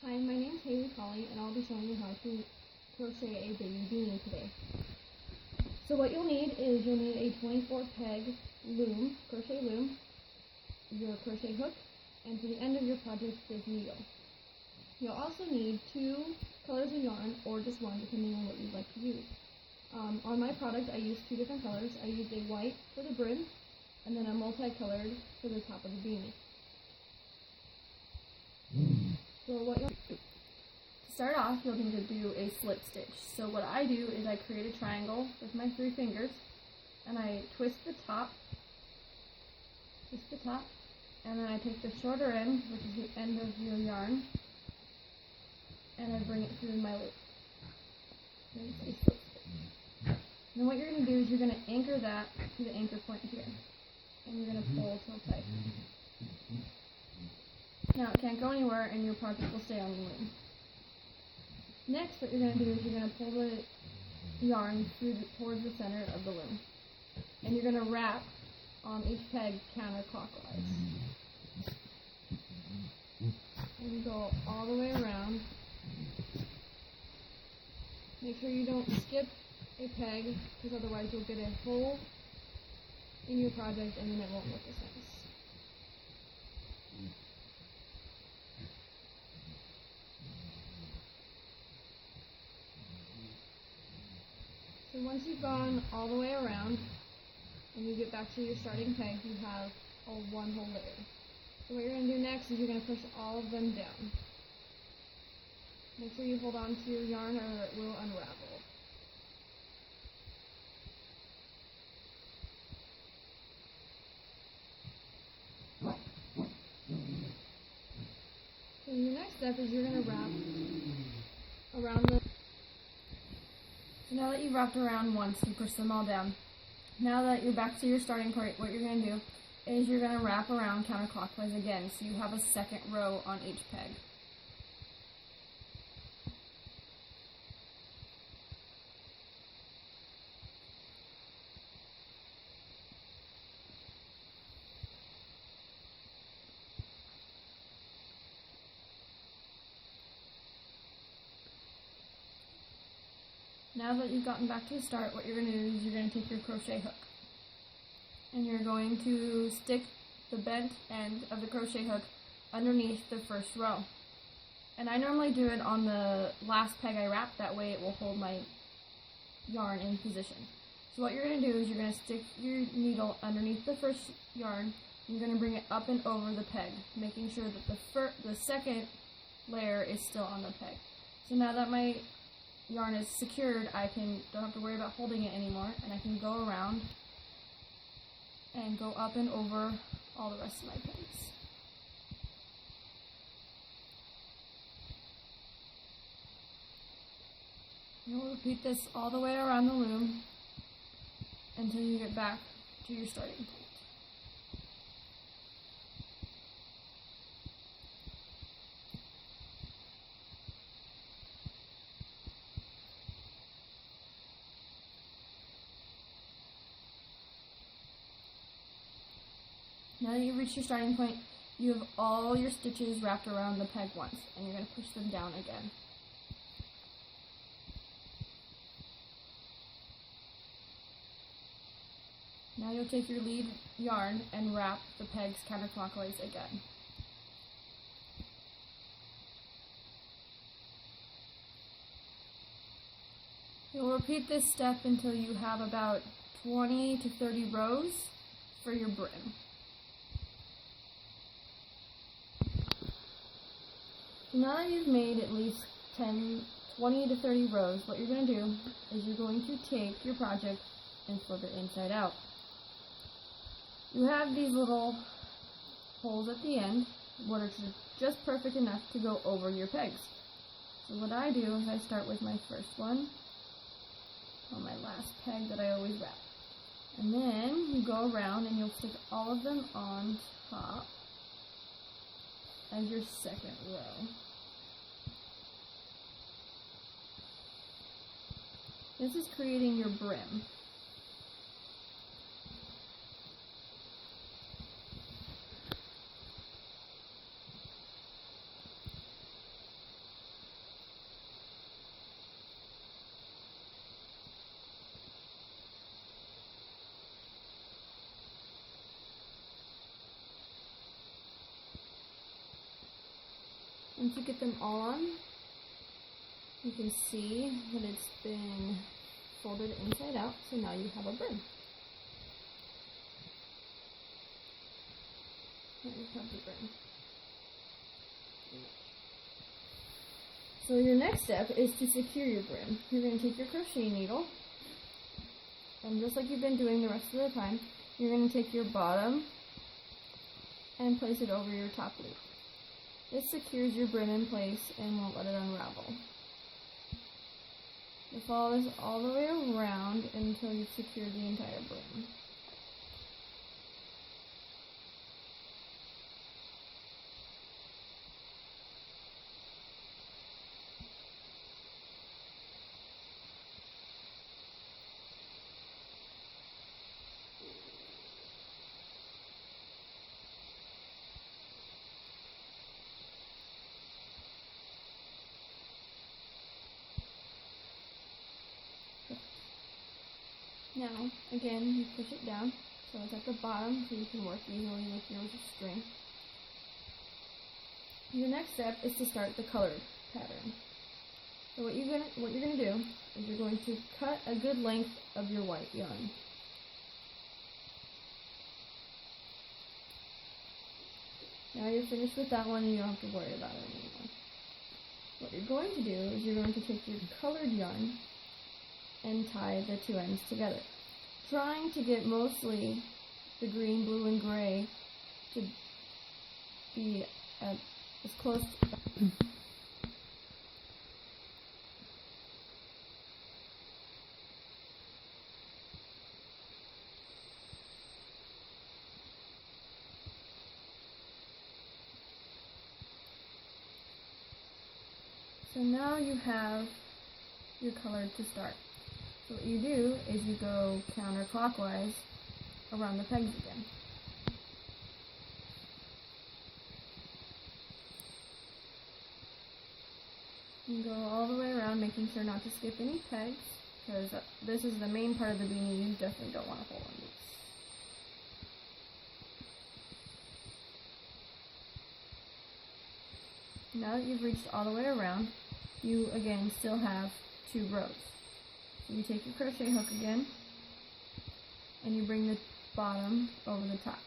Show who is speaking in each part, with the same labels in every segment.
Speaker 1: Hi, my name's Haleigh, and I'll be showing you how to crochet a baby beanie today. So what you'll need is a 24 peg loom, crochet loom, your crochet hook, and for the end of your project, this needle. You'll also need 2 colors of yarn, or just one, depending on what you'd like to use. On my product, I used 2 different colors. I used a white for the brim, and then a multicolored for the top of the beanie. So what you'll do, to start off, you'll need to do a slip stitch. So what I do is I create a triangle with my 3 fingers, and I twist the top, and then I take the shorter end, which is the end of your yarn, and I bring it through my loop. And it's a slip stitch. Then what you're going to do is you're going to anchor that to the anchor point here, and you're going to pull till tight. Now it can't go anywhere, and your project will stay on the loom. Next, what you're going to do is you're going to pull the yarn towards the center of the loom, and you're going to wrap on each peg counterclockwise. And you go all the way around. Make sure you don't skip a peg, because otherwise you'll get a hole in your project and then it won't look as nice. So once you've gone all the way around and you get back to your starting peg, you have one whole layer. So what you're going to do next is you're going to push all of them down. Make sure you hold on to your yarn or it will unravel. So your next step is you're going to wrap around the... So now that you've wrapped around once, you push them all down. Now that you're back to your starting point, what you're going to do is you're going to wrap around counterclockwise again, so you have a second row on each peg. Now that you've gotten back to the start, what you're going to do is you're going to take your crochet hook, and you're going to stick the bent end of the crochet hook underneath the first row. And I normally do it on the last peg I wrap, that way it will hold my yarn in position. So what you're going to do is you're going to stick your needle underneath the first yarn, and you're going to bring it up and over the peg, making sure that the second layer is still on the peg. So now that my yarn is secured, don't have to worry about holding it anymore, and I can go around and go up and over all the rest of my pegs. You'll repeat this all the way around the loom until you get back to your starting point. Now that you've reached your starting point, you have all your stitches wrapped around the peg once, and you're going to push them down again. Now you'll take your lead yarn and wrap the pegs counterclockwise again. You'll repeat this step until you have about 20 to 30 rows for your brim. So now that you've made at least 20 to 30 rows, what you're going to do is you're going to take your project and flip it inside out. You have these little holes at the end, what are just perfect enough to go over your pegs. So what I do is I start with my first one on my last peg that I always wrap. And then you go around and you'll stick all of them on top as your second row. This is creating your brim. Once you get them all on, you can see that it's been folded inside out, so now you have a brim. Now you have the brim. So your next step is to secure your brim. You're going to take your crochet needle, and just like you've been doing the rest of the time, you're going to take your bottom and place it over your top loop. This secures your brim in place and won't let it unravel. You follow this all the way around until you've secured the entire brim. Now, again, you push it down so it's at the bottom so you can work easily with your string. Your next step is to start the colored pattern. So what you're gonna do is you're going to cut a good length of your white yarn. Now you're finished with that one and you don't have to worry about it anymore. What you're going to do is you're going to take your colored yarn and tie the two ends together, trying to get mostly the green, blue, and gray to be as close to So now you have your color to start. So what you do is you go counterclockwise around the pegs again. You go all the way around, making sure not to skip any pegs, because this is the main part of the beanie. You definitely don't want to hold on these. Now that you've reached all the way around, you again still have 2 rows. So you take your crochet hook again, and you bring the bottom over the top.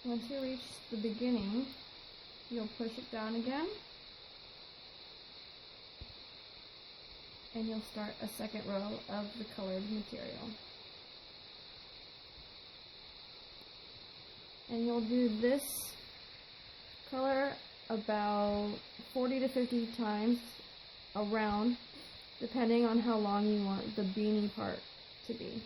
Speaker 1: Once you reach the beginning, you'll push it down again, and you'll start a second row of the colored material. And you'll do this color about 40 to 50 times around, depending on how long you want the beanie part to be.